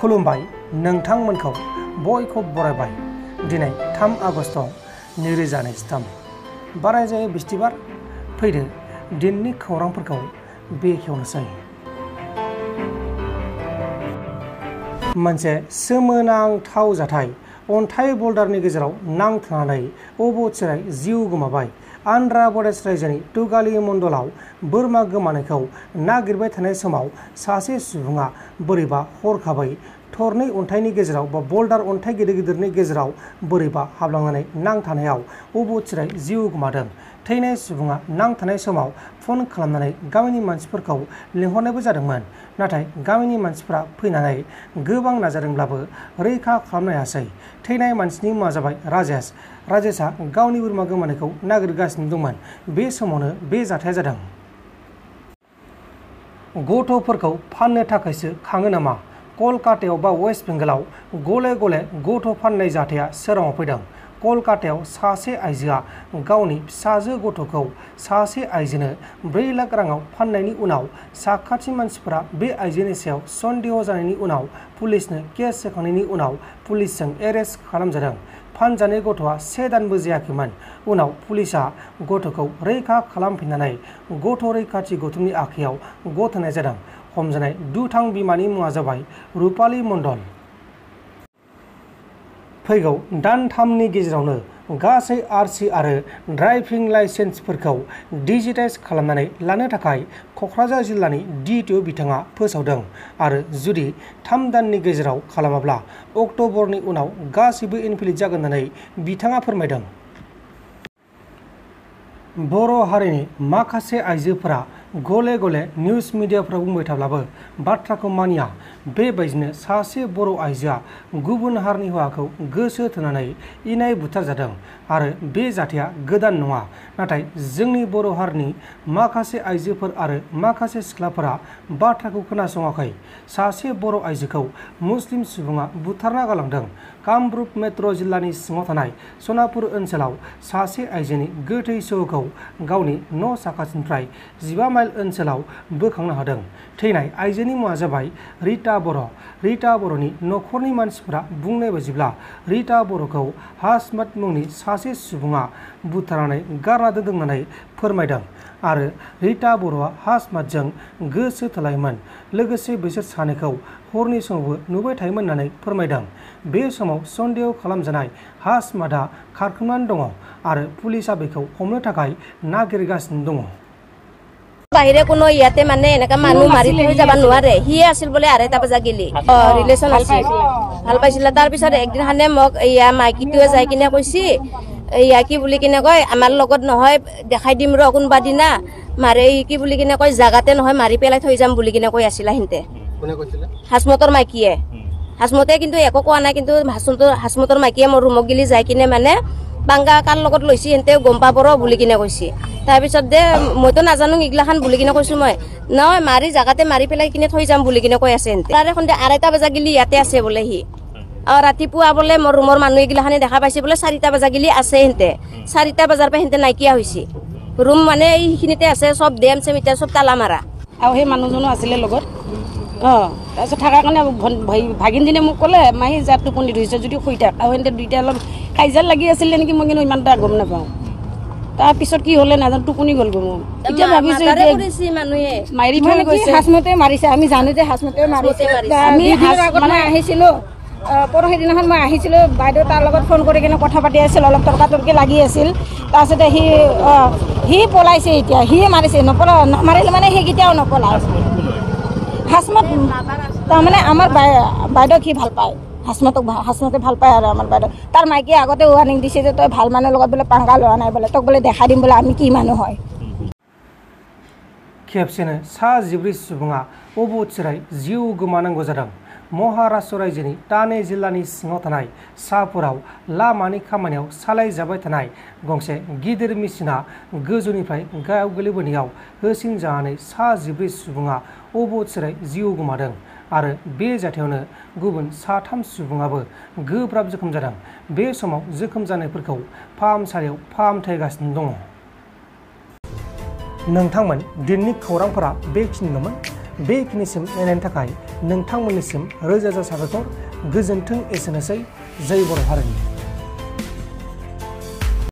खुलुमबाय नोंथांमोनखौ बयखौ बरायबाय दिनै 3 आगस्ट 2023 बारायजायो बिस्थिबार फैदो दिननि खौरांफोरखौ बेखेवनोसै। मोनसे सोमोनांथाव जाथाय अन्थाइ बल्डारनि गेजेराव नांथानानै अबथिरायै जिउ गोमाबाय। आन्ध्र प्रदेश राज्योनि तुगाली मण्डलाव बोरमा गोमानायखौ नागिरबाय थानाय समाव सासे सुबुङा बोरैबा हरखाबै थरनै अन्थाइनि गेजेराव बा बल्डार अन्थाइ गिदिर गिदिरनि गेजेराव बोरैबा हाबलांनानै नांथानायाव अबथिरायै जिउ गोमादों। थैनाय सुबुङा नांथानाय समाव फन खालामनानै गामिनि मानसिफोरखौ लिंहरनायबो जादोंमोन, नाथाय गामिनि मानसिफ्रा फैनानै गोबां नाजादोंब्लाबो रैखा खालामनो हायासै। थैनाय मानसिनि मुङा जाबाय राजेशआ गावनि बोरमा गोमानायखौ नागिरगासिनो दंमोन। बे समावनो बे जाथाया जादों। गथ'फोरखौ फाननो थाखायसो खाङो नामा? कलकातायाव बा वेस्ट बेंगलाव गले गले गथ' फाननाय जाथाया सोराङाव फैदों। कलकातायाव सासे आइजोआ गावनि फिसाजो गथ'खौ सासे आइजोनो 4 लाख राङाव फाननायनि उनाव साखाथि मानसिफोरा बे आइजोनि सायाव सन्देह जानायनि उनाव पुलिसनो केस होखांनायनि उनाव पुलिसजों एरेस्ट खालामजादों। फानजानाय गथ'आ 1 दानबो जायाखैमोन। उनाव पुलिसआ गथ'खौ रैखा खालामफिननानै गथ' रैखाथि गौथुमनि आखायाव गथायनाय जादों। हमजानाय दुथां बिमानि मुङा जाबाय रुपाली मण्डल। फैगौ दानथामनि गेजेरावनो गासै आरसि आरो ड्राइभिं लाइसेन्सफोरखौ डिजिटाइज खालामनानै लानो थाखाय क'क्राझार जिल्लानि DTO बिथाङा फोसावदों आरो जुदि 3 दाननि गेजेराव खालामाब्ला अक्ट'बरनि उनाव गासैबो इनभेलिड जागोन होननानै बिथाङा फोरमायदों। बर' हारिनि माखासे आइजोफोरा गले गले निउज मिडियाफ्राव बुंबाय थाब्लाबो बाथ्राखौ मानिया। बेबायदिनो सासे बर' आइजोआ गुबुन हारिनि हौवाखौ गोसो थोनानै इनाय बुथारजादों आरो बे जाथाया गोदान नङा। नाथाय जोंनि बर' हारिनि माखासे आइजोफोर आरो माखासे सिख्लाफोरा बाथ्राखौ खोनासङाखै। सासे बर' आइजोखौ मुस्लिम सुबुङा बुथारना गालांदों। कामरुप मेट्र' जिल्लानि सिङाव थानाय सनापुर ओनसोलाव सासे आइजोनि गोथै सह'खौ गावनि न' साखाथिनिफ्राय 15 माइल ओनसोलाव बोखांनो हादों। थैनाय आइजोनि मुङा जाबाय रिता बर'। रिता बर'नि न'खरनि मानसिफोरा बुंनाय बायदिब्ला रिता बर'खौ हासमात मुंनि सासे सुबुङा बुथारनानै गारना दोनदों होननानै फोरमायदों आरो रिता बर'आ हासमातजों गोसो थोलायोमोन। लोगोसे बिसोर सानैखौ हरनि समावबो नुबाय थायोमोन होननानै फोरमायदों। बे समाव सन्देह खालामजानाय हासमातआ खारखोमानानै दङ आरो पुलिसआ बेखौ हमनो थाखाय नागिरगासिनो दङ। বাহিৰে কোনো ইয়াতে মানে এনেকা মানুহ মাৰি থৈ যাব নোৱাৰে। সিয়ে আছিল বোলে 2:30 বজা গেলি ৰিলেশ্যন আছিল, ভাল পাইছিল। তাৰপিছত একদিনাখনে মোক এয়া মাইকীটোৱে যাই কিনে কৈছি এয়া কি বুলি কিনে কয় আমাৰ লগত নহয় দেখাই দিম ৰ কোনোবা দিনা মাৰে কি বুলি কিনে কয় জাগাতে নহয় মাৰি পেলাই থৈ যাম বুলি কিনে কৈ আছিল। সিহঁতে হাসমতৰ মাইকীয়ে হাসমতে কিন্তু একো কোৱা নাই, কিন্তু হাসমতৰ মাইকীয়ে মোৰ ৰুমক গেলি যাই কিনে মানে বাংগা কাৰ লগত লৈছি সিহঁতে গম পাব ৰ বুলি কিনে কৈছি। তাৰপিছত দে মইতো নাজানো এইগিলাখান বুলি কিনে কৈছো মই নহয় মাৰি জাগাতে মাৰি পেলাই কিনে থৈ যাম বুলি কিনে কৈ আছে। তাৰে সন্ধ্যা 2:30 বজা গেলি ইয়াতে আছে বোলে সি। আৰু ৰাতিপুৱা বোলে মোৰ ৰুমৰ মানুহ এইগিলাখানে দেখা পাইছে বোলে 4:00 বজা গেলি আছে সিহঁতে। 4:00 বজাৰ পৰা সিহঁতে নাইকিয়া হৈছে। ৰুম মানে এইখিনিতে আছে, চব ডেম চেম এতিয়া চব তালা মাৰা। আৰু সেই মানুহজনো আছিলে লগত। তাৰপিছত থকাৰ কাৰণে ভাগিনজনীয়ে মোক ক'লে মাহী যাত টোপনি ধৰিছে যদি শুই থাক। আৰু সিহঁতে দুইটা অলপ কাজিয়া লাগি আছিলে নেকি, মই কিন্তু ইমান এটা গম নাপাওঁ। তাৰপিছত কি হ'লে নাজানো, টোপনি গ'লগৈ মোৰ। এতিয়া ভাবিছো মাৰি থৈ গৈছে, হাসমতে মাৰিছে। আমি জানো যে হাসমতে মাৰিছে। আমি মানে আহিছিলো পৰহি দিনাখন মই আহিছিলো, বাইদেউ তাৰ লগত ফোন কৰি কিনে কথা পাতি আছিল, অলপ তৰ্কাতৰ্কি লাগি আছিল। তাৰপিছতে সি পলাইছে। এতিয়া সিয়ে মাৰিছে, নামাৰিলে মানে সেইকেইটাও নপলায়। হাসমত তাৰমানে আমাৰ বাইদেউক সি ভাল পায়, হাসমতে ভাল পায় আৰু আমাৰ বাইদেউ। তাৰ মাইকীয়ে আগতে ৱাৰ্ণিং দিছে যে তই ভাল মানুহৰ লগত বোলে পাংগা লোৱা নাই বোলে, তোক বোলে দেখাই দিম বোলে আমি কি মানুহ হয়। खेबसेनो 14 सुबुङा अबथिरायै जिउ गोमानांगौ जादों। महाराष्ट्र रायजोनि ताने जिल्लानि सिङाव थानाय सापुराव लामानि खामानियाव सालायजाबाय थानाय गंसे गिदिर मेसिना गोजौनिफ्राय गाहायाव गोलैबोनायाव होसिनजानानै 14 सुबुङा अबथिरायै जिउ गोमादों आरो बे जाथायावनो गुबुन 3 सुबुङाबो गोब्राब जोखोम जादों। बे समाव जोखोम जानायफोरखौ फाहामसालियाव फाहामथाय होगासिनो दङ। नोंथांमोन दिननि खौरांफोरा बेखिनिल'मोन। बेखिनिसिम नायनायनि थाखाय नोंथांमोननिसिम रोजा रोजा साबायखर गोजोन्थों एसेनोसै जै बर' हारिनि।